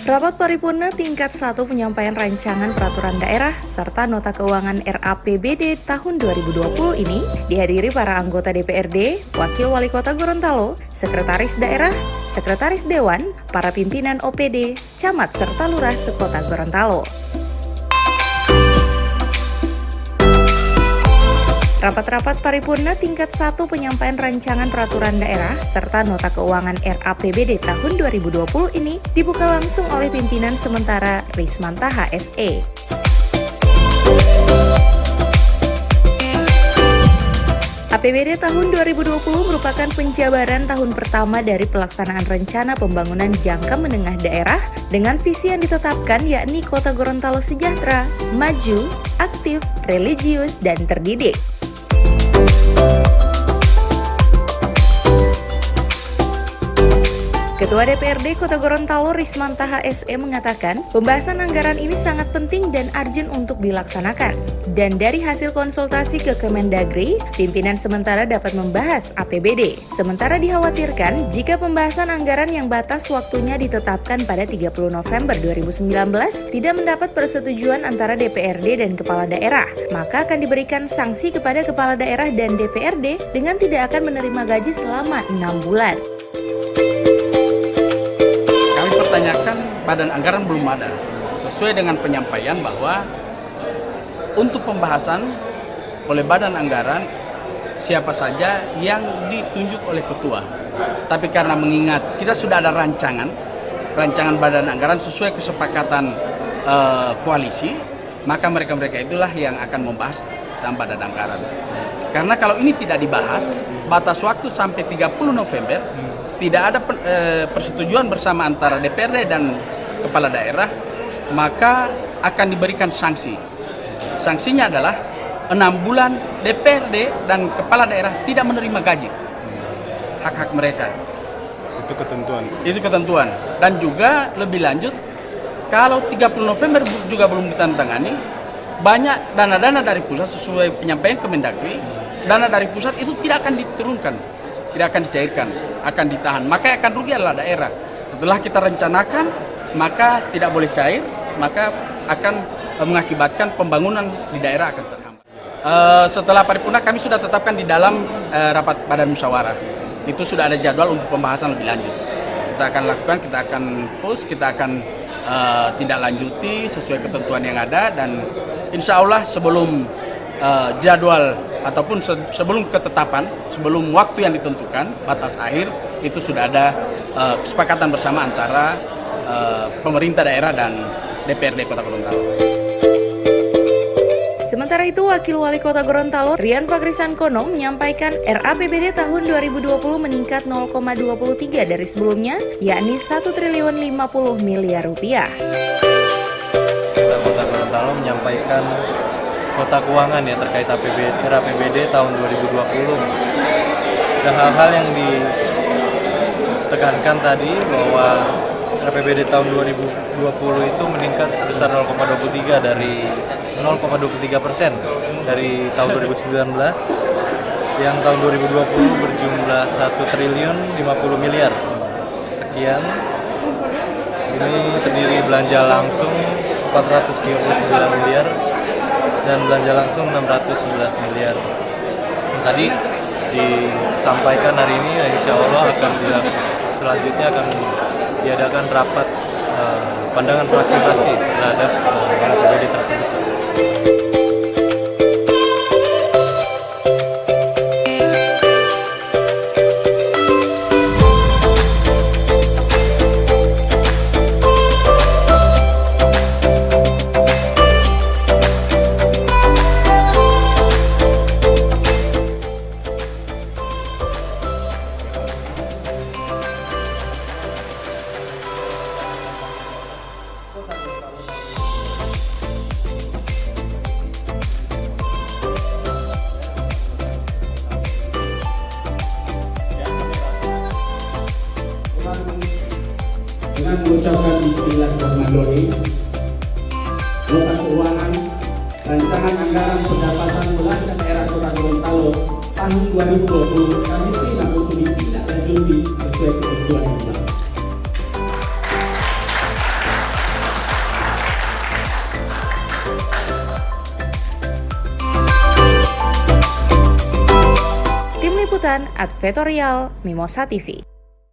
Rapat paripurna tingkat 1 penyampaian rancangan peraturan daerah serta nota keuangan RAPBD tahun 2020 ini dihadiri para anggota DPRD, Wakil Wali Kota Gorontalo, Sekretaris Daerah, Sekretaris Dewan, para pimpinan OPD, Camat serta Lurah sekota Gorontalo. Rapat-rapat paripurna tingkat 1 penyampaian rancangan peraturan daerah serta nota keuangan RAPBD tahun 2020 ini dibuka langsung oleh pimpinan sementara Rismantaha SE. APBD tahun 2020 merupakan penjabaran tahun pertama dari pelaksanaan rencana pembangunan jangka menengah daerah dengan visi yang ditetapkan yakni Kota Gorontalo sejahtera, maju, aktif, religius, dan terdidik. Ketua DPRD Kota Gorontalo Rismantaha SE mengatakan, pembahasan anggaran ini sangat penting dan urgent untuk dilaksanakan. Dan dari hasil konsultasi ke Kemendagri, pimpinan sementara dapat membahas APBD. Sementara dikhawatirkan, jika pembahasan anggaran yang batas waktunya ditetapkan pada 30 November 2019 tidak mendapat persetujuan antara DPRD dan kepala daerah, maka akan diberikan sanksi kepada kepala daerah dan DPRD dengan tidak akan menerima gaji selama 6 bulan. Tanyakan badan anggaran belum ada, sesuai dengan penyampaian bahwa untuk pembahasan oleh badan anggaran siapa saja yang ditunjuk oleh ketua. Tapi karena mengingat kita sudah ada rancangan badan anggaran sesuai kesepakatan koalisi, maka mereka itulah yang akan membahas dalam badan anggaran. Karena kalau ini tidak dibahas, batas waktu sampai 30 November tidak ada persetujuan bersama antara DPRD dan kepala daerah, maka akan diberikan sanksi. Sanksinya adalah 6 bulan DPRD dan kepala daerah tidak menerima gaji. Hak-hak mereka. Itu ketentuan. Dan juga lebih lanjut, kalau 30 November juga belum ditandatangani, banyak dana-dana dari pusat sesuai penyampaian Kemendagri, dana dari pusat itu tidak akan diturunkan, tidak akan dicairkan, akan ditahan. Maka akan rugi adalah daerah. Setelah kita rencanakan, maka tidak boleh cair, maka akan mengakibatkan pembangunan di daerah akan terhambat. Setelah paripurna kami sudah tetapkan di dalam rapat badan musyawarah. Itu sudah ada jadwal untuk pembahasan lebih lanjut. Kita akan lakukan, kita akan post, kita akan tindak lanjuti sesuai ketentuan yang ada, dan insya Allah sebelum jadwal ataupun sebelum ketetapan, sebelum waktu yang ditentukan, batas akhir, itu sudah ada kesepakatan bersama antara pemerintah daerah dan DPRD Kota Gorontalo. Sementara itu, Wakil Wali Kota Gorontalo Rian Fagrisankono menyampaikan RAPBD tahun 2020 meningkat 0,23 dari sebelumnya, yakni 1 triliun 50 miliar rupiah. Kota Gorontalo menyampaikan nota keuangan ya terkait RAPBD tahun 2020. Ada hal-hal yang ditekankan tadi bahwa RAPBD tahun 2020 itu meningkat sebesar 0,23 dari 0,23% dari tahun 2019 yang tahun 2020 berjumlah 1 triliun 50 miliar. Sekian. Ini terdiri belanja langsung 439 miliar dan belanja langsung 611 miliar. Tadi disampaikan hari ini, insya Allah selanjutnya akan diadakan rapat pandangan fraksi-fraksi terhadap RAPBD tersebut. Dengan mengucapkan Bismillahirrahmanirrahim, nota keuangan rancangan anggaran pendapatan belanja daerah Kota Gorontalo tahun 2020 kami terima untuk ditindaklanjuti sesuai ketentuan yang berlaku. Liputan Advertorial Mimosa TV.